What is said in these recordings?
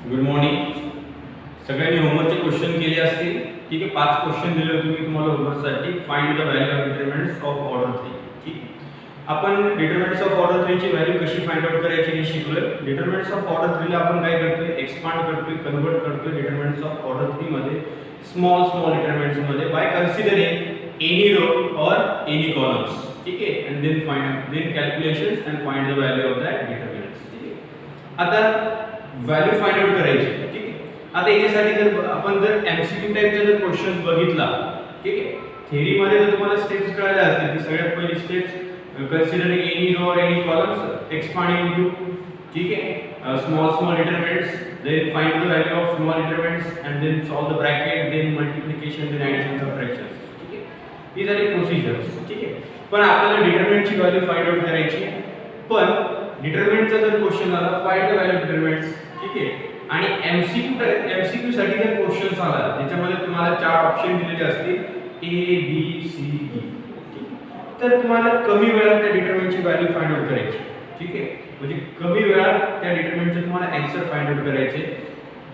Good morning. सगळ्यांनी होमवर्कचे question केले असतील. ठीक आहे, 5 क्वेश्चन दिले होते मी तुम्हाला होमवर्कसाठी. Find the value of determinants of order 3. ठीक आहे, आपण डिटरमिनंट्स ऑफ ऑर्डर 3 ची व्हॅल्यू कशी फाइंड आउट करायची हे शिकलोय. डिटरमिनंट्स ऑफ ऑर्डर 3 ला आपण काय करतोय, एक्सपांड करतोय, कन्वर्ट करतोय डिटरमिनंट्स ऑफ ऑर्डर 3 मध्ये स्मॉल डिटरमिनंट्स मध्ये बाय कन्सिडरिंग एनी रो और एनी कॉलम्स. ठीक आहे, and then calculations and find the value of that determinants. ठीक आहे, आता व्हॅल्यू फाइंड आउट करायची. ठीक आहे, आता याच्यासाठी जर आपण एमसीक्यू टाइपचा जर क्वेश्चन बघितला, ठीक आहे, थेअरी मध्ये तर तुम्हाला स्टेप्स कळाल्या असतील की सगळ्यात पहिली स्टेप्स कन्सिडरिंग एनी रो और एनी कॉलम्स, एक्सपांडिंग इनटू, ठीक आहे, small determinants, then find the value of small determinants and then solve the bracket, then multiplication, then addition, subtraction. ठीक आहे, ही झाली प्रोसिजर्स. ठीक आहे, पण आपल्याला डिटरमिनंटची व्हॅल्यू फाइंड आउट करायची आहे. पण डिटरमिनंटचा जर क्वेश्चन आला, find the value of determinants, ठीक आहे, आणि एमसीक्यू साठी जर क्वेश्चन आला त्याच्यामध्ये तुम्हाला 4 ऑप्शन दिलेले असतील ए बी सी डी. तर तुम्हाला कमी वेळात त्या डिटरमिनंटची व्हॅल्यू फाइंड आउट करायची. ठीक आहे, म्हणजे कमी वेळात त्या डिटरमिनंटचे तुम्हाला आन्सर फाइंड आउट करायचे.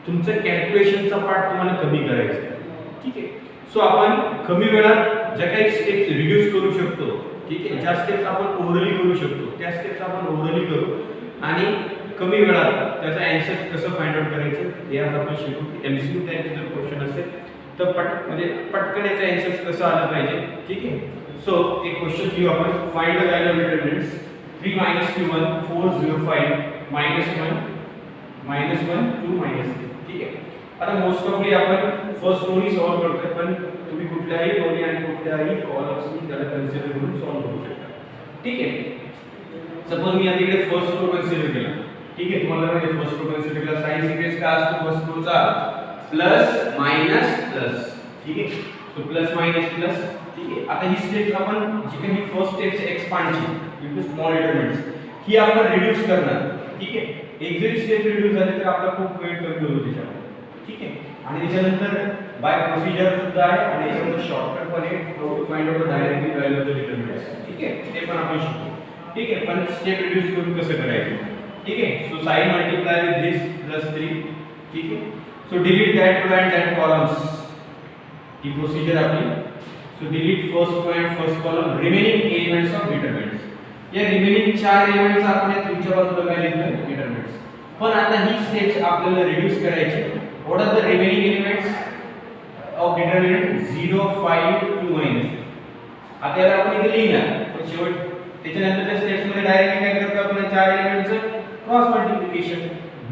तुमचं कॅल्क्युलेशनचा पार्ट तुम्हाला कमी करायचा आहे. ठीक आहे, सो आपण कमी वेळात ज्या काही स्टेप्स रिड्यूस करू शकतो, ठीक आहे, ज्या स्टेप्स आपण ओरली करू शकतो त्या स्टेप्स आपण ओरली करू आणि कमी वेळात त्याचा आन्सर कसं फाइंड आउट करायचं हे आज आपण शिकू. एमसीक्यू टाइपचे जर क्वेश्चन असेल तर पटकन याचा आन्सर कसं आलं पाहिजे. ठीक आहे, सो एक क्वेश्चन घेऊ आपण. Find the value of determinants 3 - q1 4 0 5 -1 -1 2 -3. ठीक आहे, आता मोस्ट ऑफली आपण फर्स्ट रोनी सॉल्व करतोय, पण तुम्ही कुठल्याही रोनी आणि कुठल्याही कॉलम्सनी त्याला कन्सिडर करून सॉल्व करू शकता. ठीक आहे, सपोज मी आता इकडे फर्स्ट रो कन्सिडर केला. ठीक आहे, तुम्हाला माहिती आहे फर्स्ट रो कन्सिडर केला, साइन सिक्वेन्स काय असतो first Rochak, plus minus plus. ठीक आहे, सो प्लस मायनस प्लस. ठीक आहे, आता ही स्टेप्स आपण जी काही फर्स्ट स्टेप्स एक्सपांडची इनटू स्मॉल डिटरमिनंट्स ही आपण रिड्यूस करणार. ठीक आहे, एक जरी स्टेप रिड्यूस झाली तर आपला खूप वेळ कमी होतो त्याच्यामध्ये. ठीक आहे, आणि त्याच्यानंतर बाय प्रोसिजर सुद्धा आहे आणि याच्यानंतर शॉर्टकट पण आहे, how to find out the directly value of the determinants. ठीक आहे, ते पण आपण शिकू. ठीक आहे, पण स्टेप रिड्यूस करून कसं करायचं. ठीक आहे, so sign multiply with this plus 3. ठीक आहे, so delete that row and that columns. ही प्रोसिजर आपली. So delete first row and first column, remaining elements of determinants. या रिमेनिंग 4 एलिमेंट्स आपण या तुमच्या बाजूला काय लिहितोय डिटरमिनंट्स. पण आता ही स्टेप्स आपल्याला रिड्यूस करायची. What are the remaining elements of determinant 0 5 2 -. आता याला आपण इथे लिहिणार, पण शेवट त्याच्यानंतरच्या स्टेप्स मध्ये डायरेक्टली काय करतो आपण 4 एलिमेंटचं क्रॉस मल्टिप्लिकेशन.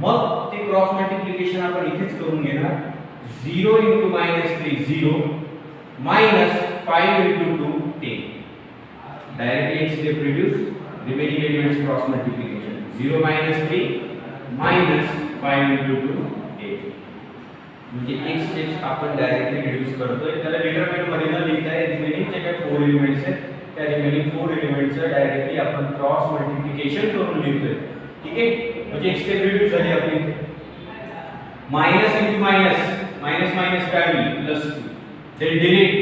मग ते क्रॉस मल्टिप्लिकेशन आपण इथेच करून घेणार. 0 * -3 0 -5 * 2 10. डायरेक्टली एक step reduce, remaining elements cross multiplication. 0 - 3 -5 * 2 8. म्हणजे एक स्टेप आपण डायरेक्टली रिड्यूस करतोय. त्याला डिटरमिनंट मध्ये न लिहिता रिमेनिंगचे काय 4 एलिमेंट्स आहेत त्या रिमेनिंग 4 एलिमेंट्सचं डायरेक्टली आपण क्रॉस मल्टिप्लिकेशन करून लिहितोय. ठीक आहे, म्हणजे एक स्टेप रिड्यूस झाली आपली. मायनस इंटू मायनस मायनस काय होईल प्लस 2. देन डिलीट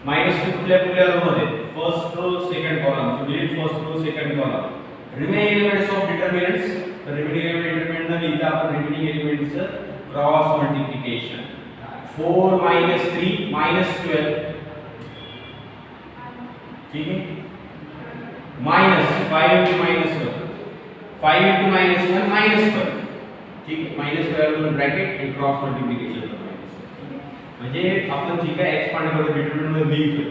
मायनस 2 कुठल्या रो मध्ये, first row second column. So delete first row second column. Remaining elements of determinants, remaining element न लिहिता आपण रिमेनिंग एलिमेंट्सचं क्रॉस मल्टिप्लिकेशन. 4 - 3 -12. ठीक है, -5 * -1 5 * -1 -1. ठीक है, -12 ब्रॅकेट आणि क्रॉस मल्टिप्लिकेशन करतो. म्हणजे आपण जी काय एक्सपांड करतो डिटरमिनंट मध्ये लिहितो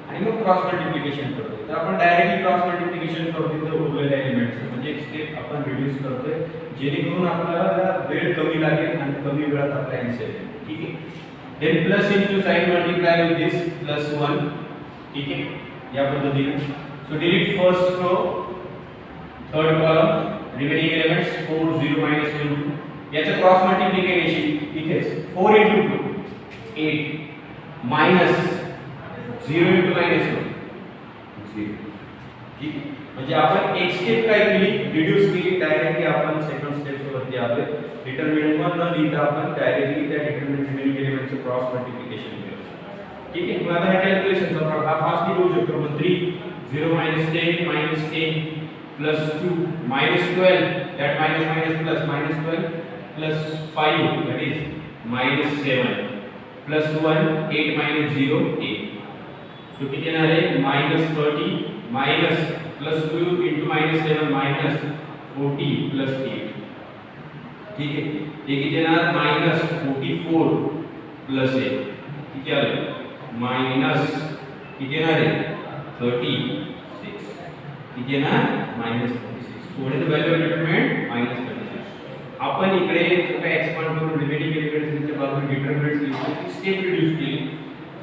आणि मग क्रॉस मल्टिप्लिकेशन करतो. तर आपण डायरेक्टली क्रॉस मल्टिप्लिकेशन करतो तर उरलेल्या एलिमेंट्स म्हणजे एक स्टेप आपण रिड्यूस करतोय जेणेकरून आपल्याला वेळ कमी लागेल आणि कमी वेळात आपला आन्सर येईल. ठीक आहे, then plus into sign multiply with this plus 1. ठीक आहे, या पद्धतीने. So delete first row third column, remaining elements 4 0 -1 2. याचं क्रॉस मल्टिप्लिकेशन इथेच 4 * 2 8 मायनस 0 * -1 0. ठीक आहे, म्हणजे आपण एक स्टेप काय केली रिड्यूस केली, डायरेक्टली आपण सेकंड स्टेप वरती आलोय. डिटरमिनंट मध्ये न लिहिता आपण डायरेक्टली त्या डिटरमिनंट रिमेनिंग एलिमेंटचं क्रॉस मल्टिप्लिकेशन केलं. ठीक आहे, मग आता ह्या कॅल्क्युलेशनचा हा फास्ट लिहू शकतो. मग 3 0 - 10 -10 + 2 -12 that minus minus plus -12 plus 5 that is minus 7 plus 1 8 minus 0 8. So किती येणार आहे minus 30 minus plus 2 into minus 7 minus 40 plus 8. ठीक है, ये किती येणार minus 44 plus 8 किती आले minus किती येणार आहे 36 किती येणार minus 36. So what is the value of determinant minus 36. आपण इकडे काय एक्सपांड करून रिमेनिंग एलिमेंट्सच्या बाजूने डिटरमिनंट्स लिहितो स्टेप रिड्यूस केली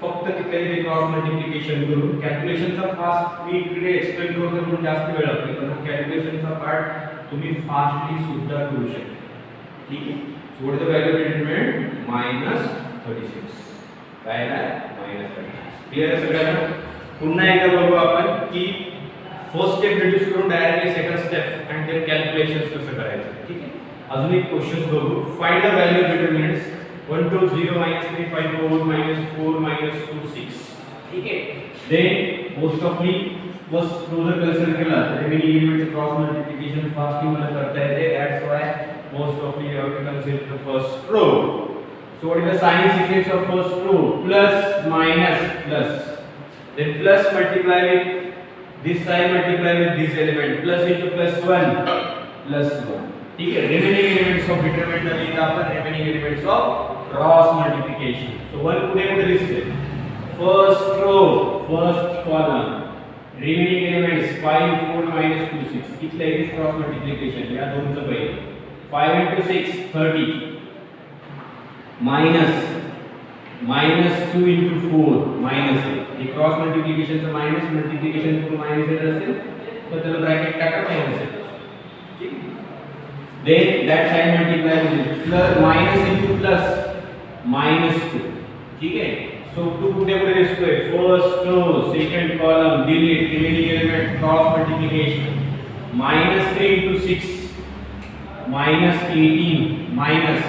फक्त तिकडे ते क्रॉस मल्टिप्लिकेशन करून कॅल्क्युलेशनचा फास्ट मी इकडे एक्सप्लेन करतो म्हणून जास्त वेळ लागतो पण कॅल्क्युलेशनचा पार्ट तुम्ही फास्टली सुद्धा करू शकता. ठीक आहे. So what is the value of determinant minus 36 काय आहे minus 36. क्लियर आहे सगळ्यांना. पुन्हा एकदा बघू आपण की फर्स्ट स्टेप रिड्यूस करून directly second step and then calculations कसं करायचं. ठीक आहे. अजून एक क्वेश्चन बघू. Find the value of determinants 1 2 0 -3 5 4 -4 -2 6. ठीक आहे. देन मोस्ट ऑफ मी बस क्लोजर कन्सिडर केला तर remaining elements cross multiplication fastly मला करता येते. That's why most of you have to consider the first row. So what is the sign sequence of first row? Plus minus plus, then plus multiply with this sign multiply with this element, plus into plus 1 plus 1. ठीक है. remaining elements of determinant लिहिता आपण remaining elements of cross multiplication. So one पुढे कुठे दिसते first row first column remaining elements 5 4 -2 6 इथले is cross multiplication या दोनचं पहिले 5 into 6 30 minus 2 into 4 minus 8. हे क्रॉस मल्टिप्लिकेशनचं मायनस मल्टिप्लिकेशन करून मायनस येत असेल तर त्याला ब्रॅकेट टाका मायनस येत. ठीक. Then that sign multiply with plus minus into plus -2. ठीक आहे. सो 2 कुठे कुठे दिसतोय first row second column delete remaining element cross multiplication -3 into 6 minus 18 minus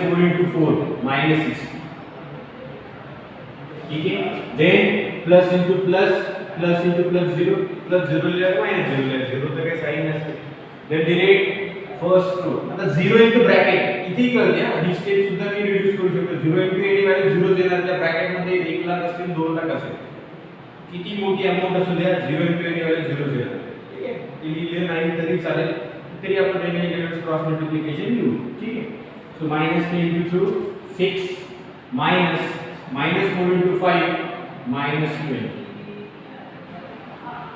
4 into 4 minus 60. ठीक है. then plus into plus 0 लिहिलं minus 0 लिहिलं 0 तर काही साइन नसते. then delete first row. आता 0 into bracket इथे करते ही स्टेप सुद्धा मी रिड्यूस करू शकतो. 0 into any व्हॅल्यू 0 देणार त्या ब्रॅकेट मध्ये 1 लाख असेल 2 लाख असेल किती मोठी अमाउंट असू द्या 0 into any व्हॅल्यू 0 देणार. लिहिले नाही तरी चालेल तरी आपण रिमेनिंग एलिमेंट्स क्रॉस मल्टिप्लिकेशन लिहू. ठीक आहे. So -3 into 2 6 minus -4 into 5 -20.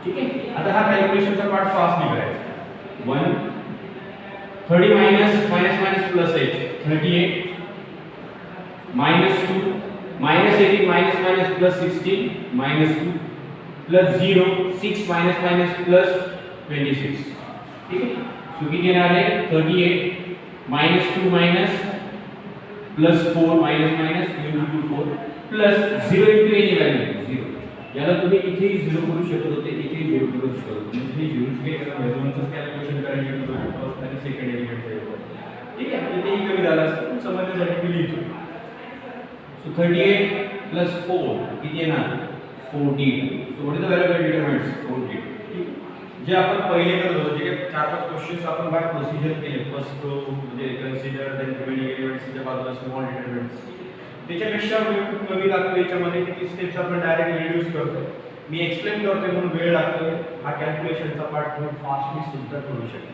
ठीक आहे. आता हा कॅल्क्युलेशनचा पार्ट फास्टली करायचा. 1 30 minus plus 8 38 -2 -18 minus plus 16 -2 plus 0 6 minus plus 26. ठीक है. सो किती येणार आहे 38 -2 minus plus 4 minus 2 into 4 plus 0 into any value 0. याला तुम्ही इथे 0 करू शकत होते इथे 0 करू शकत होते. म्हणजे 0 चे दोनचं कॅल्क्युलेशन करायचे होते फर्स्ट आणि सेकंड एलिमेंट चे. ठीक आहे. इथे कमी झाला असतं समजण्यासाठी मी लिहितो. सो 38 plus 4 किती येणार 42. So what is the value of determinants 42. जे आपण पहिले करत होतो जे 4-5 क्वेश्चन्स आपण बाय प्रोसिजर केले फर्स्ट रो म्हणजे कन्सिडर देन रिमेनिंग एलिमेंट्सच्या बाजूला स्मॉल डिटरमिनंट्स त्याच्यापेक्षा वेळ खूप कमी लागतो. याच्यामध्ये किती स्टेप्स आपण डायरेक्ट रिड्यूस करतो. मी एक्सप्लेन करतोय म्हणून वेळ लागतोय. हा कॅल्क्युलेशनचा पार्ट तुम्ही फास्टली सुद्धा करू शकता.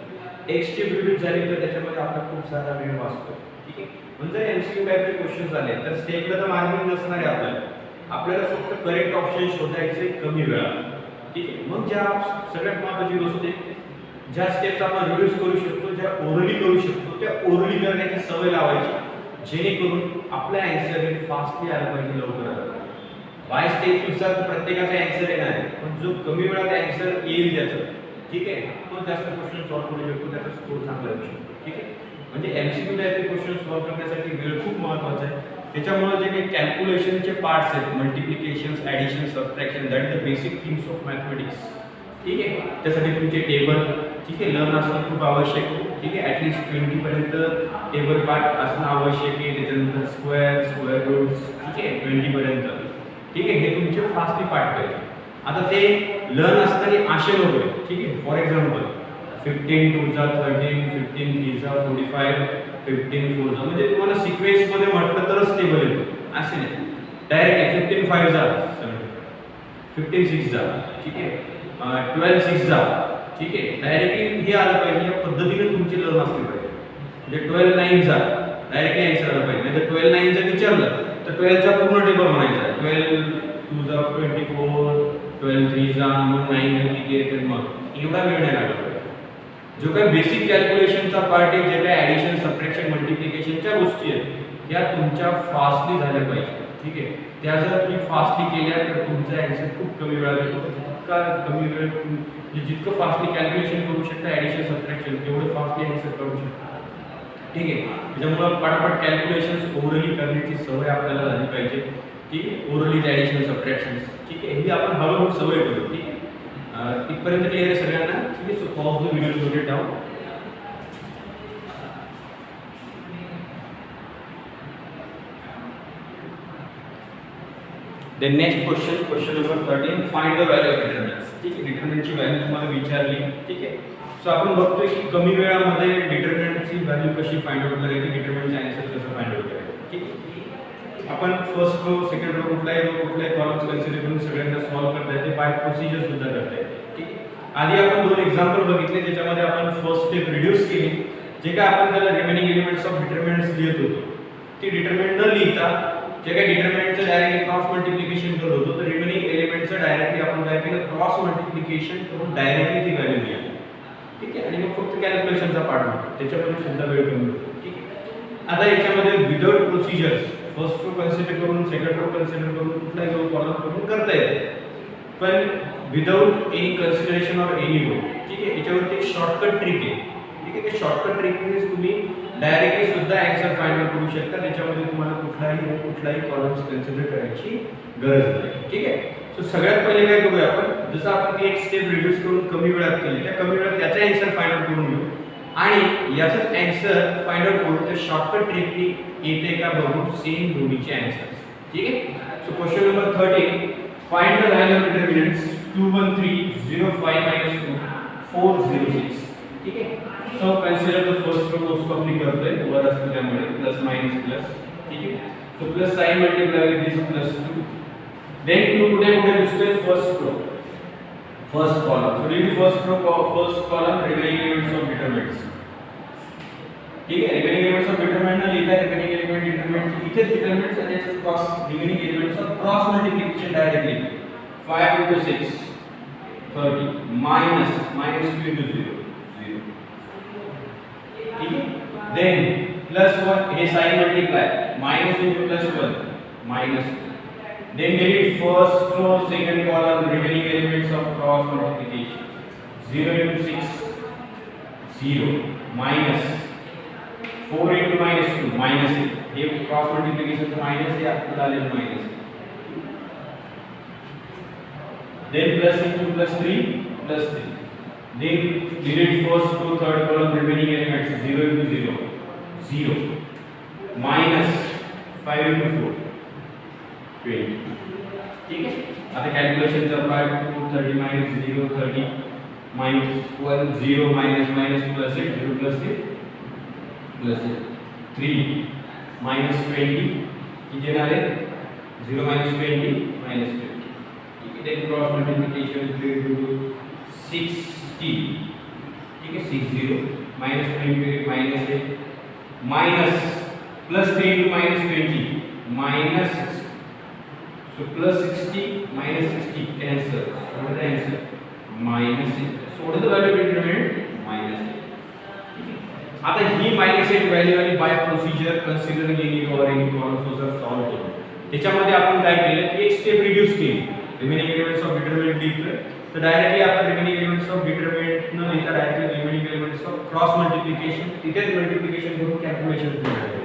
एक स्टेप रिड्यूस झाली तर त्याच्यामध्ये आपला खूप सारा वेळ वाचतो. ठीक आहे. म्हणजे एमसीक्यू टाइपचे क्वेश्चन्स आले तर स्टेपला तर मार्किंग नसणार आहे आपल्याला फक्त करेक्ट ऑप्शन शोधायचे कमी वेळात. ठीक आहे. मग ज्या सगळ्यात महत्त्वाची गोष्ट आहे ज्या स्टेप्स आपण रिड्यूस करू शकतो ज्या ओरली करू शकतो त्या ओरली करण्याची सवय लावायची जेणेकरून आपला आन्सर हे फास्टली आला पाहिजे लवकर आला पाहिजे. बाय स्टेप्स नुसार प्रत्येकाचा आन्सर येणार आहे पण जो कमी वेळात आन्सर येईल त्याचं ठीक आहे तो जास्त क्वेश्चन सॉल्व्ह करू शकतो त्याचा स्कोर चांगला येऊ शकतो. ठीक आहे. म्हणजे एमसीक्यू टाइपचे क्वेश्चन सॉल्व्ह करण्यासाठी वेळ खूप महत्त्वाचा आहे. त्याच्यामुळे जे काही कॅल्क्युलेशनचे पार्ट्स आहेत multiplications addition subtraction that is the basic things of mathematics. ठीक आहे. त्यासाठी तुमचे टेबल ठीक आहे लर्न असणं खूप आवश्यक आहे. ठीक आहे. ॲटलिस्ट 20 पर्यंत टेबल पार्ट असणं आवश्यक आहे. त्याच्यानंतर स्क्वेअर रूट्स ठीक आहे 20 पर्यंत. ठीक आहे. हे तुमचे फास्टली पार्ट करायचे. आता ते लर्न असताना आशे नको ठीक आहे. फॉर एक्झाम्पल 15 2 जा 13, 15 3 जा 45, 15 4 जा, म्हणजे तुम्हाला सिक्वेन्स मध्ये म्हटलं तरच टेबल येतो, असे नाही डायरेक्टली 15 5 जा 75, 15 6 जा, ठीक आहे, 12 6 जा, ठीक आहे, डायरेक्टली हे आलं पाहिजे, या पद्धतीने तुमची लर्न असली पाहिजे. म्हणजे 12 9 जा डायरेक्टली आन्सर आलं पाहिजे, नाही तर 12 9 जर विचारलं तर 12 चा पूर्ण टेबल म्हणायचा, 12 2 जा 24, 12 3 जा, मग 9 किती येते, मग एवढा वेळ नाही लागला पाहिजे. जो काही बेसिक कॅल्क्युलेशनचा पार्ट आहे, जे काही ॲडिशन सबट्रॅक्शन मल्टिप्लिकेशनच्या गोष्टी आहेत या तुमच्या फास्टली झाल्या पाहिजे, ठीक आहे. त्या जर तुम्ही फास्टली केल्या तर तुमचा ॲन्सर खूप कमी वेळात येतो. जितका कमी वेळ तुम्ही जितकं फास्टली कॅल्क्युलेशन करू शकता ॲडिशन सबट्रॅक्शन तेवढं फास्टली ॲन्सर करू शकता, ठीक आहे. त्याच्यामुळं पटापट कॅल्क्युलेशन्स ओरली करण्याची सवय आपल्याला झाली पाहिजे, ठीक आहे. ओरली ॲडिशन सबट्रॅक्शन, ठीक आहे, ही आपण हळूहळू सवय करू, ठीक आहे. इथपर्यंत क्लिअर आहे सगळ्यांना, ठीक आहे. So pause the video, note it down. Then next question, question number 13, find the value of determinants. ठीक आहे, डिटर्मिनंटची व्हॅल्यू तुम्हाला विचारली, ठीक आहे. सो आपण बघतोय की कमी वेळामध्ये डिटर्मिनंटची व्हॅल्यू कशी फाइंड आउट करायची, डिटर्मिनंटचे आन्सर कसं फाइंड आउट करायचं, ठीक आहे. आपण फर्स्ट रो, सेकंड रो, कुठल्याही कॉलम्स कन्सिडर करून सगळ्यांना सॉल्व्ह करता येते, बाय प्रोसिजर सुद्धा करता येते, ठीक आहे. आधी आपण दोन एक्झाम्पल बघितले ज्याच्यामध्ये आपण फर्स्ट स्टेप रिड्यूस केली, जे काय आपण त्याला रिमेनिंग एलिमेंट्स ऑफ डिटर्मिनंट्स लिहित होतो, ती डिटर्मिनंट न लिहिता जे काही डिटर्मिनंटचं डायरेक्टली क्रॉस मल्टिप्लिकेशन करत होतो, तर रिमेनिंग एलिमेंटचं डायरेक्टली आपण काय केलं, क्रॉस मल्टिप्लिकेशन करून डायरेक्टली ती व्हॅल्यू लिहिली, ठीक आहे. आणि मग फक्त कॅल्क्युलेशनचा पार्ट होतो, त्याच्यामध्ये सुद्धा वेळ कमी होतो, ठीक आहे. आता याच्यामध्ये without procedures first row consider करून, सेकंड रो कन्सिडर करून, कुठलाही रो कॉलम करून करता येते, पण without any consideration or any row, ठीक आहे. याच्यावरती एक शॉर्टकट ट्रिक आहे, ठीक आहे. ते शॉर्टकट ट्रिकने तुम्ही डायरेक्टली सुद्धा आन्सर फाइंड आउट करू शकता, त्याच्यामध्ये तुम्हाला कुठलाही कॉलम्स कन्सिडर करायची गरज नाही, ठीक आहे. सो सगळ्यात पहिले काय करूया आपण, जसं आपण ती एक स्टेप रिड्यूस करून कमी वेळात केली, त्या कमी वेळात त्याचा आन्सर फाइंड आउट करून घेऊ आणि याचाच आन्सर फाइंड आउट करू त्या शॉर्टकट ट्रिकने येते का बघू सेम दोन्हीचे आन्सर्स, ठीक आहे. So question number 13, find the value of determinants 213 05 -2 406, ठीक आहे. So consider the first row, उसको अपनी करते हैं वर असते त्यामुळे प्लस मायनस प्लस, ठीक आहे. So plus sign multiply with this +2, then 2 कुठे दिसतोय first row, first column. So read first row, first column remaining elements of determinants, ठीक आहे. रिमेनिंग एलिमेंट्स ऑफ डिटरमिनंट लिहिता रिमेनिंग एलिमेंट डिटरमिनंट इथे determinants आणि याचा cross remaining elements of cross multiplication directly 5 * 6 30 -2 * 0 ठीक है. देन +1 हे sign multiply -(-1) minus. Then delete first row second column remaining elements of cross multiplication 0 * 6 0 minus 4 * -2 minus हे cross मल्टिप्लिकेशनचं minus हे आपल्याला आलेलं minus. Then +3 +3 then delete first to third column remaining elements 0 * 0 0 minus 5 * 4 20, ठीक है. आता कॅल्क्युलेशन चा part 230 - 0 30 -1 0 minus plus 8 0 plus 8 plus 8 3 -20 किती येणार आहे 0 - 20 -20, ठीक है. then cross multiplication 3 * 60, ठीक है 60 minus 20 -8 minus plus 3 * -20 minus 6, so plus 60 minus 60 cancel, so what is the answer -8. so what is the value of determinant -8. आता ही -8 व्हॅल्यू आणि by procedure considering any row और एनी कॉलम सोल्व करू. त्याच्यामध्ये आपण काय केलं की एक स्टेप रिड्यूस केली, रिमेनिंग एलिमेंट्स ऑफ डिटरमिनंट लिहितोय तर डायरेक्टली आपण रिमेनिंग एलिमेंट्स ऑफ डिटरमिनंट न लिहिता directly remaining elements of cross multiplication तिथेच मल्टिप्लिकेशन करून कॅल्क्युलेशन करायचं,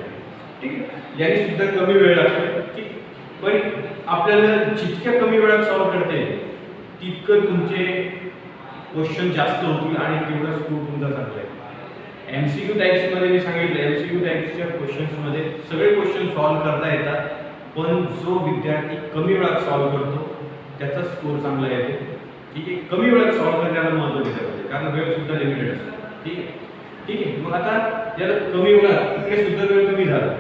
ठीक आहे. याने सुद्धा कमी वेळ लागतो, ठीक. पण आपल्याला जितक्या कमी वेळात सॉल्व करता येईल तितकं तुमचे क्वेश्चन जास्त होतील आणि तेवढा स्कोर तुमचा चांगला आहे. MCQ टाइप्समध्ये मी सांगितलं MCQ टाइप्सच्या क्वेश्चन्समध्ये सगळे क्वेश्चन सॉल्व करता येतात, पण जो विद्यार्थी कमी वेळात सॉल्व करतो त्याचा स्कोर चांगला येतो. ठीक आहे. कमी वेळात सॉल्व्ह करण्याला महत्त्व दिलं पाहिजे कारण वेळ सुद्धा लिमिटेड असतो. ठीक आहे. ठीक आहे. मग आता याला कमी वेळात इकडे सुद्धा वेळ कमी झाला.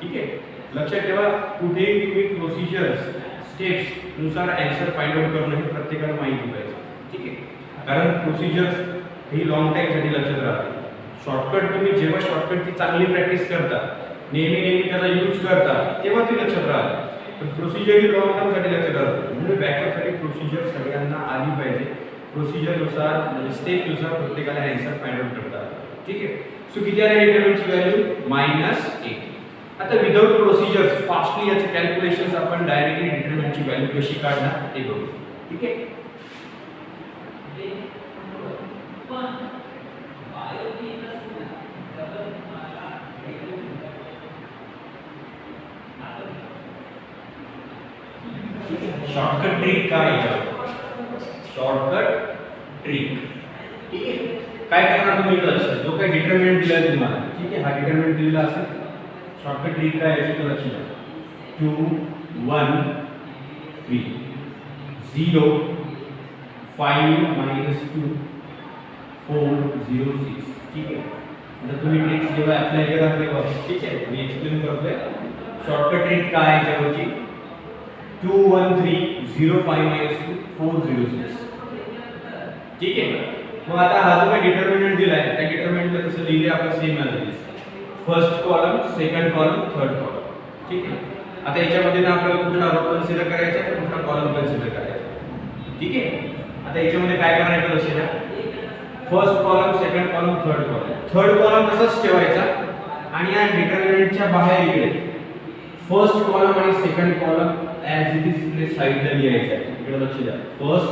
ठीक आहे. लक्षात ठेवा कुठेही तुम्ही प्रोसिजर्स स्टेप्स नुसार आन्सर फाइंड आउट करणं हे प्रत्येकाला माहिती पाहिजे. ठीक आहे. कारण प्रोसिजर्स ही लॉंग टाईमसाठी लक्षात राहते. शॉर्टकट तुम्ही जेव्हा शॉर्टकटची चांगली प्रॅक्टिस करता नेहमी त्याचा यूज करता तेव्हा ती लक्षात राहते. पण प्रोसिजर ही लॉंग टर्मसाठी लक्षात राहते. म्हणजे बॅकअपसाठी प्रोसिजर सगळ्यांना आली पाहिजे. प्रोसिजरनुसार म्हणजे स्टेपनुसार प्रत्येकाला आन्सर फाइंड आउट करतात. ठीक आहे. सो किती आहे इंटरव्हलची व्हॅल्यू -8. आता विदाउट प्रोसिजर्स फास्टली याचे कॅल्क्युलेशन्स आपण डायरेक्टली डिटरमिनंटची व्हॅल्यू कशी काढणार ते बघू. ठीक आहे. शॉर्टकट ट्रिक काय आहे? Shortcut trick. ठीक आहे. काय करणार तुम्ही लक्षात जो काही डिटरमिनंट दिला तुम्हाला. ठीक आहे. हा डिटरमिनंट दिलेला असेल. शॉर्टकट ट्रिक काय आहे याची लक्षात ठेवा. 2 1 3 0 5 -2 4 0 6. ठीक आहे. आता तुम्ही ट्रिक्स जेव्हा अप्लाय करा तेव्हा ठीक आहे मी एक्सप्लेन करतोय. शॉर्टकट ट्रिक काय आहे याच्यावरची 2 1 3 0 5 -2 4 0 6. ठीक आहे. मग आता हा जो काही डिटरमिनंट दिलाय त्या डिटरमिनंटला कसं लिहिले आपण same as first column second column third column. ठीक आहे. आता याच्यामध्ये ना आपल्याला कुठला रो कन्सिडर करायचा आहे कुठला कॉलम कन्सिडर करायचा. ठीक आहे. आता याच्यामध्ये काय करायचं लक्षात द्या. First column second column third column. Third column तसाच ठेवायचा आणि या डिटरमिनंटच्या बाहेर इकडे फर्स्ट कॉलम आणि second column as it is इकडे साइडला लिहायचा आहे. इकडे लक्ष द्या. फर्स्ट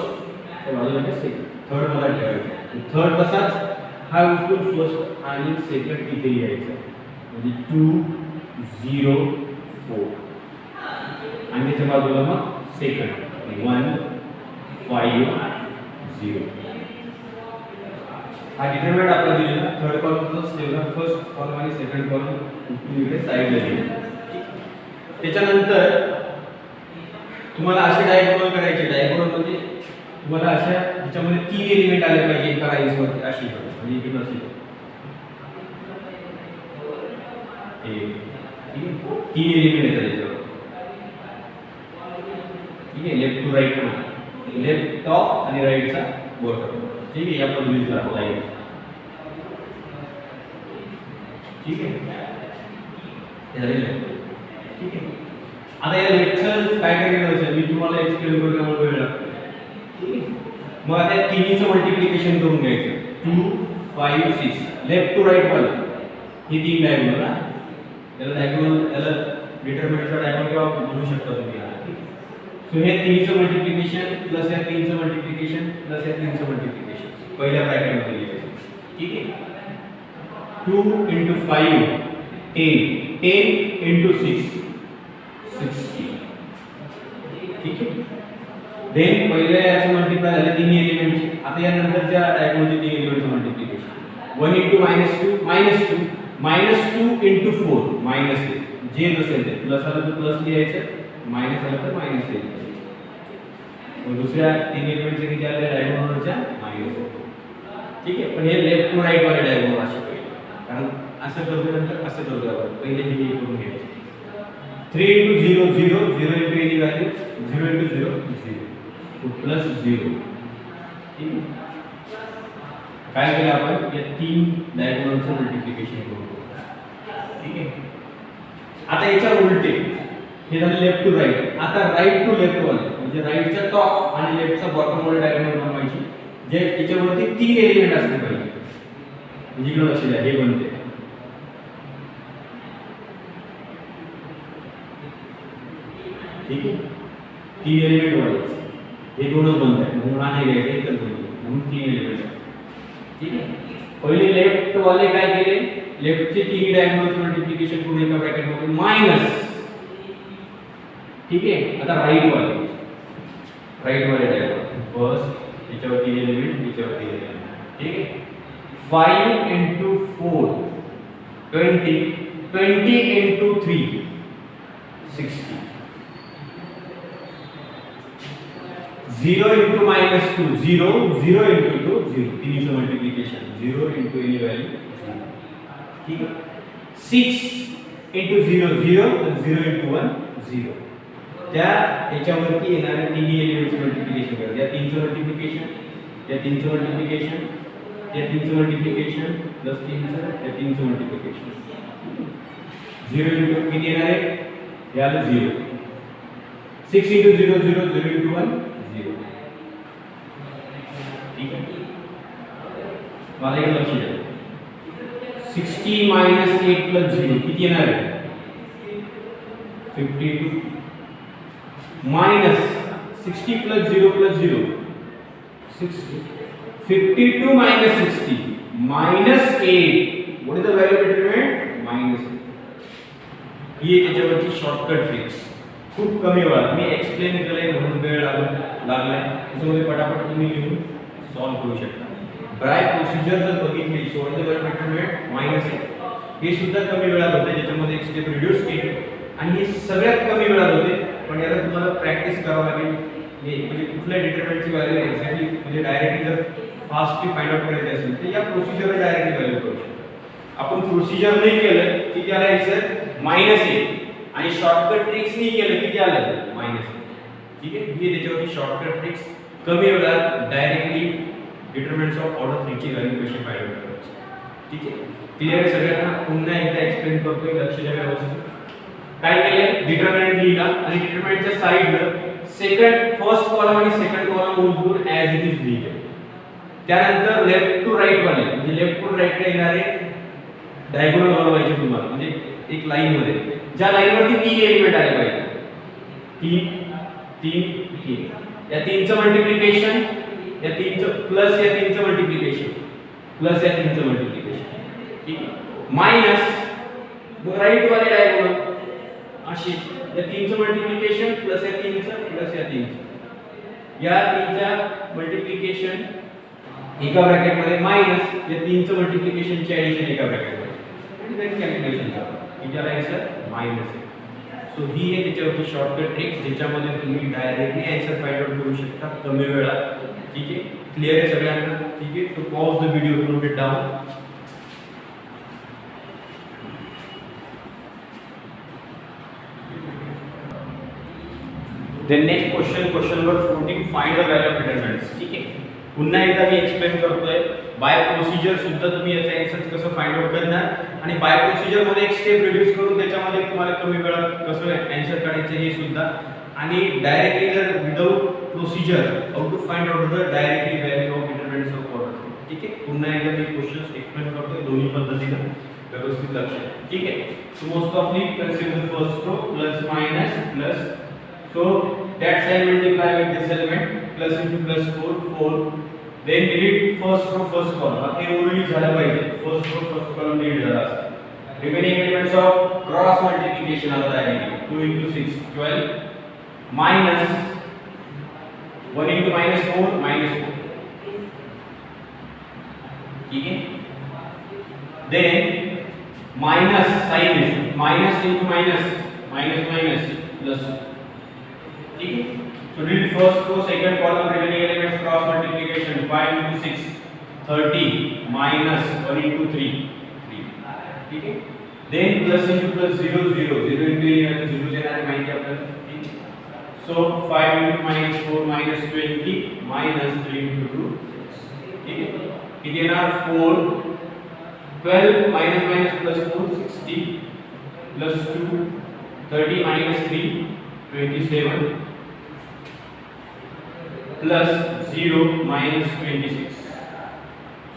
त्या बाजूला सेकंड थर्ड मध्ये ठेवायचा. थर्ड तसाच हा उचलून फर्स्ट आणि सेकंड इथे लिहायचा म्हणजे 2 0 4 आणि त्याच्या बाजूला मग सेकंड 1 5 0. हा डिटरमिनंट आपला दिलेला थर्ड कॉलमचाच ठेवला. फर्स्ट कॉलम आणि सेकंड कॉलम इकडे साइडला लिहिला. त्याच्यानंतर तुम्हाला असे डायगोनल करायचे. डायगोनल म्हणजे तुम्हाला अशा याच्यामध्ये 3 एलिमेंट आले पाहिजे एका लाईन्स मध्ये अशी म्हणजे इकडे असे तीन एलिमेंट येतात याच्यावर. ठीक आहे. Left to right left top आणि राईटचा बॉटम. ठीक आहे. या पद्धतीचा लाईन. ठीक आहे. ठीक आहे. आता या लेक्चर काय काय करायचं मी तुम्हाला एक्सप्लेन करतो त्यामुळे वेळ लागतो. ठीक आहे. मग आता तिन्हीचं मल्टिप्लिकेशन करून घ्यायचं 2 5 6 लेफ्ट टू राईट वन ही 3 डायगोनल ना त्याला डायगोनल त्याला डिटरमिनंटचा डायगोनल किंवा म्हणू शकता तुम्ही. सो हे तिन्हीचं मल्टिप्लिकेशन प्लस या 3चं मल्टिप्लिकेशन प्लस या 3चं मल्टिप्लिकेशन पहिल्या ब्रॅकेटमध्ये लिहायचं. ठीक आहे. 2 × 5 10 10 × 6 60. ठीक आहे. देन पहिल्या याचं मल्टिप्लाय झाले 3 एलिमेंटचे. आता या नंतरच्या डायगोनलचे 3 एलिमेंटचं मल्टिप्लिकेशन 1 × -2 -2 × 4 -8 जे नसेल ते प्लस आलं तर प्लस लिहायचं मायनस आलं तर मायनस लिहायचं. मग दुसऱ्या 3 एलिमेंटचे किती आले डायगोनलच्या मायनस. ठीक आहे. पण हे लेफ्ट टू राईट वाले डायगोनल असे पाहिजे कारण असं करतो नंतर असं करतो आपण पहिले हे करून घ्यायचं. 3 × 0 0 0 × any value 0 × 0 0 तो प्लस 0. ठीक आहे. काय केलं आपण या 3 डायगोनलचं मल्टिप्लिकेशन करू. ठीक आहे. आता याच्या उलटे हे झालं लेफ्ट टू राईट. आता राईट टू लेफ्ट वाले म्हणजे राईटचा टॉप आणि लेफ्टचा बॉटम वाले डायगोनल बनवायची जे याच्यावरती 3 एलिमेंट असले पाहिजे. म्हणजे इकडे लक्ष द्या हे बनते. ठीक आहे. 3 एलिमेंट वाले हे दोनच बनतात म्हणून हा नाही घ्यायचा एकच बनतो म्हणून 3 एलिमेंट. ठीक आहे. पहिले लेफ्ट वाले काय केले लेफ्टचे 3 डायगोनलचे मल्टिप्लिकेशन करून एका ब्रॅकेटमध्ये मायनस. ठीक आहे. आता राईट वाले डायगोनल फर्स्ट याच्यावर 3 एलिमेंट याच्यावर 3 एलिमेंट. ठीक आहे. 5 × 4 20 20 × 3 60 0 into -2 0 0 into 2 0 तीनचं multiplication 0 into any value 0 ठीक है 6 into 0 0 and 0 into 1 0 त्या याच्यावरती येणाऱ्या तिन्ही एलिमेंट्स मल्टिप्लिकेशन करा या तीनचं मल्टिप्लिकेशन या तीनचं मल्टिप्लिकेशन या तीनचं मल्टिप्लिकेशन प्लस तीनचं या तीनचं मल्टिप्लिकेशन 0 into किती येणार आहे याला 0 6 into 0 0 0 into 1 0 ठीक है मला एक लक्ष द्या 60 minus 8 plus 0 किती येणार आहे 52 minus 60 plus 0 plus 0 60 52 minus 60 minus 8 what is the value of determinant minus 8 ही त्याच्यावरची शॉर्टकट ट्रिक्स खूप कमी वेळात मी एक्सप्लेन केलंय म्हणून वेळ लागलाय त्याच्यामध्ये पटापट तुम्ही लिहून सॉल्व्ह करू शकता ब्राय प्रोसिजर जर बघितली so what is the value of determinant minus 8 हे सुद्धा कमी वेळात होते ज्याच्यामध्ये एक स्टेप रिड्यूस केली आणि हे सगळ्यात कमी वेळात होते पण याला तुम्हाला प्रॅक्टिस करावं लागेल म्हणजे कुठल्या डिटरमिनंटची व्हॅल्यू एक्झॅक्टली म्हणजे डायरेक्टली जर फास्टली फाइंड आउट करायची असेल तर या प्रोसिजरला डायरेक्टली व्हॅल्यू करू शकतो आपण प्रोसिजर नाही केलं की त्याला आन्सर -1 आणि शॉर्टकट ट्रिक्स नाही केलं की त्याला -1 ठीक आहे ही त्याच्यावरची शॉर्टकट ट्रिक्स कमी वेळात डायरेक्टली डिटरमिनंट्स ऑफ ऑर्डर 3 ची व्हॅल्यू कशी फाइंड आउट करायची ठीक आहे क्लिअर आहे सगळ्यांना पुन्हा एकदा एक्सप्लेन करतोय लक्ष द्या व्यवस्थित काय केलं डिटरमिनंट लिहिला आणि डिटरमिनंटच्या साइडला फर्स्ट कॉलम आणि सेकंड कॉलम उलटून ॲज इट इज लिहिले त्यानंतर लेफ्ट टू राईट वाले म्हणजे लेफ्ट टू राईट ला येणारे डायगोनल बनवायचे तुम्हाला म्हणजे एक लाईन मध्ये ज्या लाईन वरती 3 एलिमेंट आले पाहिजे 3 या तीनचं मल्टिप्लिकेशन या तीनचं प्लस या तीनचं मल्टिप्लिकेशन प्लस या तीनचं मल्टिप्लिकेशन ठीक आहे मायनस राईट वाले डायगोनल अशी या तीनचं मल्टिप्लिकेशन प्लस या तीनचं प्लस या तीनचं या तीनच्या मल्टिप्लिकेशन एका ब्रॅकेट मध्ये मायनस या तीनचं मल्टिप्लिकेशन ची एडिशन एका ब्रॅकेट मध्ये आणि देन कॅल्क्युलेशन करा की त्याला आन्सर मायनस आहे सो ही आहे त्याच्यावरची शॉर्टकट ट्रिक्स ज्याच्यामध्ये तुम्ही डायरेक्टली आन्सर फाइंड आउट करू शकता कमी वेळात ठीक आहे क्लिअर आहे सगळ्यांना ठीक आहे तो pause the video note it down then next question number 14 find the value of determinants ठीक आहे पुन्हा एकदा मी एक्सप्लेन करतोय बाय प्रोसिजर सुद्धा तुम्ही याचा आन्सर कसं फाइंड आउट करणार आणि बाय प्रोसिजर मध्ये एक स्टेप रिड्यूस करून त्याच्यामध्ये तुम्हाला कमी वेळात कसं आन्सर काढायचं हे सुद्धा आणि डायरेक्टली जर without procedure how to find out the directly value of determinants of order ठीक आहे पुन्हा एकदा मी क्वेश्चन्स एक्सप्लेन करतोय दोन्ही पद्धतीने व्यवस्थित लक्ष ठीक आहे सो मोस्ट ऑफली consider first row plus minus plus so that sign multiply with this element plus into plus 4 then delete first row first column हे ओरिजिनल झालं पाहिजे first row first column delete झाला असता remaining elements of cross multiplication आता directly 2 into 6 12 minus 1 into minus 4 minus 4 ठीक है then minus sign is minus into minus minus minus plus ठीक है so read first row second column remaining elements cross multiplication 5 into 6 30 minus 1 into 3 ठीक है then plus into plus 0 0 0 into 0 देणार आहे माहिती आपल्याला so 5 into minus 4 minus 20 minus 3 into 2 ठीक है किती येणार 4 12 minus minus plus 4 60 plus 2 30 minus 3 27 plus 0 minus 26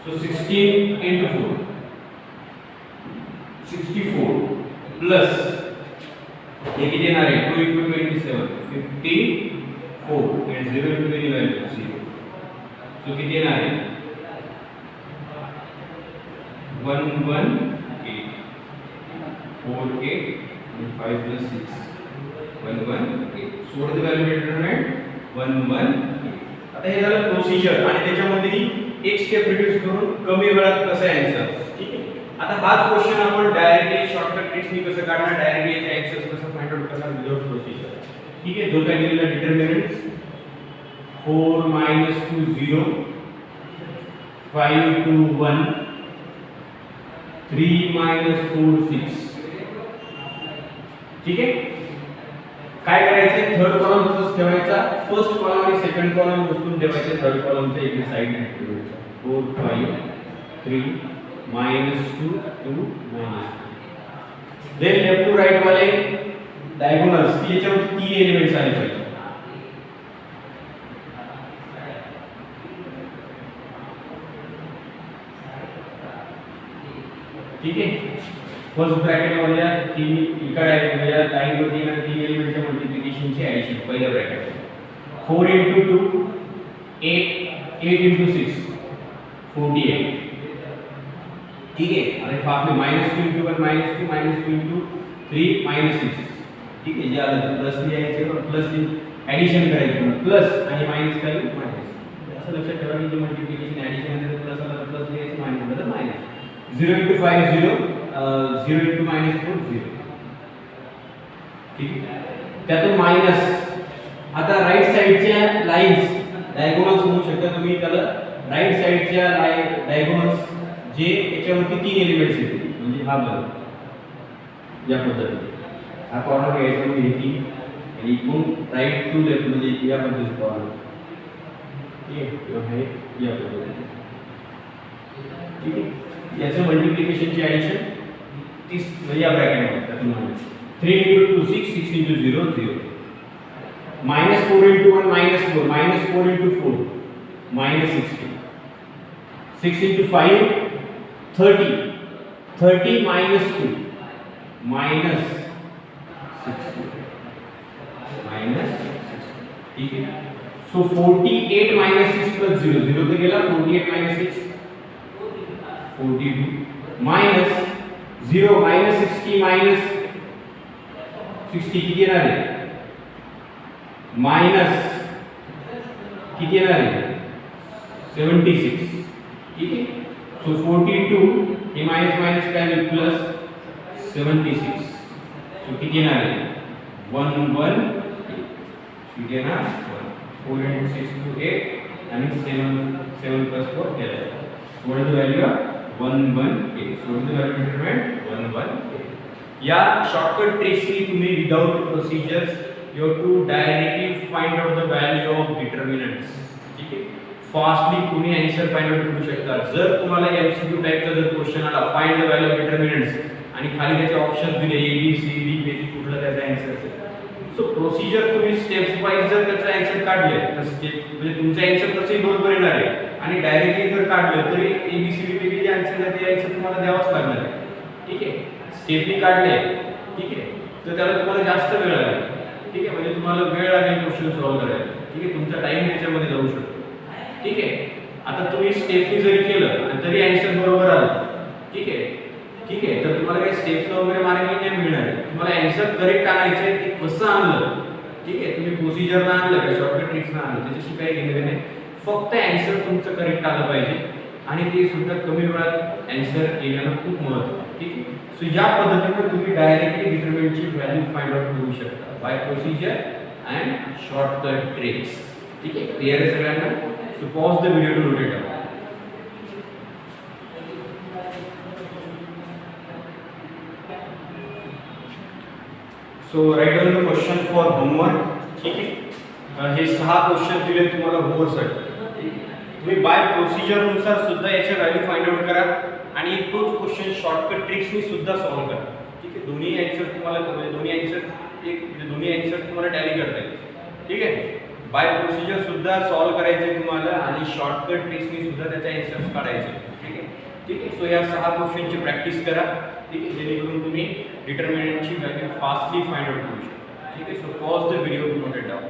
so 16 into 4 64 plus ये किती येणार आहे 2 into 27 54 and 0 into any value 0 so किती येणार आहे 118 4 8 and 5 plus 6 118 so what is the value of determinant 118 आता हे झालं प्रोसिजर आणि त्याच्यामध्ये एक स्टेप रिड्यूस करून कमी वेळात कसं आन्सर ठीक आहे आता हाच क्वेश्चन आपण डायरेक्टली शॉर्टकट ट्रिक्सनी कसं काढणार डायरेक्टली याचे आन्सर कसं फाइंड आउट करणार विदाउट प्रोसिजर ठीक आहे जो काय दिलेला डिटरमिनंट्स 4 minus 2 0, 5 2 1, 3 minus 4 6. ठीक आहे. काय करायचं, थर्ड कॉलम तसंच ठेवायचा, फर्स्ट कॉलम आणि सेकंड कॉलम उचलून ठेवायचे थर्ड कॉलमच्या इकडे साइडने ठेवायचा. 4 5 3 minus 2 2 minus 2. Then left to right वाले डायगोनल्स की याच्यावरती 3 एलिमेंट्स आले पाहिजे. ठीक आहे. फर्स्ट ब्रॅकेट मध्ये तीन एका डायगोनल या लाईन वरती येणाऱ्या 3 एलिमेंटच्या मल्टिप्लिकेशनची ऍडिशन पहिल्या ब्रॅकेट. 4 into 2 8 8 into 6 48. ठीक है. आणि आपले -2 into 1 -2 -2 into 3 -6. ठीक आहे. जे आलं प्लस लिहायचं पण प्लस ऍडिशन करायचं प्लस आणि मायनस करायचं मायनस. असं लक्षात ठेवा की जे मल्टिप्लिकेशन ऍडिशन मध्ये प्लस आला तर प्लस लिहायचं मायनस आला तर मायनस. 0 into 5 0, 0 into -4 0. ठीक आहे. त्यातून मायनस आता राईट साइडच्या लाईन्स डायगोनल्स म्हणू शकता तुम्ही त्याला. राईट साइडच्या लाईन डायगोनल्स जे याच्यावरती 3 एलिमेंट्स येतील म्हणजे हा बघा या पद्धतीने हा कॉर्नर घ्यायचा म्हणजे हे 3 आणि इकडून राईट टू लेफ्ट म्हणजे या पद्धतीने कॉर्नर. ठीक आहे. किंवा हे या पद्धतीने. ठीक आहे. याचं मल्टिप्लिकेशनची ऍडिशन 30 म्हणजे या ब्रॅकेटमध्ये त्यातून 3 into 2 6 6 into 0 0. -4 into 1 -4 -4 into 4 -16. 6 into 5 30 30 minus 2 minus 60 minus 60. ठीक है. So 48 minus 6 plus 0 0 तो गेला. 48 minus 6 42 minus 0 minus 60 minus 60 किती येणार आहे मायनस किती येणार आहे 76. ठीक आहे. सो 42 हे मायनस मायनस काय होईल प्लस 76. सो किती येणार आहे 1 1 किती येणार 4 into 6 to 8 आणि 7 plus 4 11. So what is the value of 118? So what is the value determined 118. या शॉर्टकट ट्रिक्सनी तुम्ही without procedures you have to directly find out the value of determinants. ठीक आहे. फास्टली तुम्ही आन्सर फाइंड आउट करू शकता. जर तुम्हाला एमसीक्यू टाइपचा जर क्वेश्चन आला find the value of determinants आणि खाली त्याचे ऑप्शन्स दिले ए बी सी डी पैकी कुठला त्याचा आन्सर असेल. सो प्रोसिजर तुम्ही स्टेप्स वाईज जर त्याचा आन्सर काढले तर स्टेप म्हणजे तुमचा आन्सर तसंही बरोबर येणार आहे आणि डायरेक्टली जर काढलं तरी ए बी सी डी पैकी जे आन्सर आहे ते आन्सर तुम्हाला द्यावाच लागणार आहे. ठीक आहे. स्टेपनी काढले ठीक आहे तर त्याला तुम्हाला जास्त वेळ लागेल. ठीक आहे. म्हणजे तुम्हाला वेळ लागेल क्वेश्चन सॉल्व्ह करायला. ठीक आहे. तुमचा टाइम त्याच्यामध्ये जाऊ शकतो. ठीक आहे. आता तुम्ही स्टेपनी जरी केलं आणि तरी आन्सर बरोबर आलं ठीक आहे ठीक आहे तर तुम्हाला काही स्टेप्सला वगैरे मार्किंग नाही मिळणार आहे. तुम्हाला आन्सर करेक्ट आणायचं आहे ते कसं आणलं ठीक आहे तुम्ही प्रोसिजरला आणलं का शॉर्टकट ट्रिक्सला आणलं त्याच्याशी काही घेणं नाही. फक्त आन्सर तुमचं करेक्ट आलं पाहिजे आणि ते सुद्धा कमी वेळात आन्सर येण्याला खूप महत्त्व आहे. ठीक आहे. सो या पद्धतीने तुम्ही डायरेक्टली डिटरमिनंटची व्हॅल्यू फाइंड आउट करू शकता by procedure and shortcut tricks. ठीक आहे. क्लियर आहे सगळ्यांना. So pause the video to note it down. So write down the question for homework. ठीक आहे. हे 6 क्वेश्चन दिले तुम्हाला होमवर्कसाठी. ठीक आहे. तुम्ही बाय प्रोसिजर नुसार सुद्धा याच्या व्हॅल्यू फाइंड आउट करा आणि तोच क्वेश्चन शॉर्टकट ट्रिक्सनी सुद्धा सॉल्व्ह करा. ठीक आहे. दोन्ही आन्सर तुम्हाला म्हणजे दोन्ही आन्सर तुम्हाला टॅली करता येईल. ठीक आहे. बाय प्रोसिजर सुद्धा सॉल्व्ह करायचे तुम्हाला आणि शॉर्टकट ट्रिक्सनी सुद्धा त्याचे आन्सर्स काढायचे. ठीक आहे. ठीक आहे. सो या 6 क्वेश्चनची प्रॅक्टिस करा. ठीक आहे. जेणेकरून तुम्ही डिटरमिनंटची व्हॅल्यू फास्टली फाइंड आउट करू शकता. ठीक आहे. So pause the video to note it down.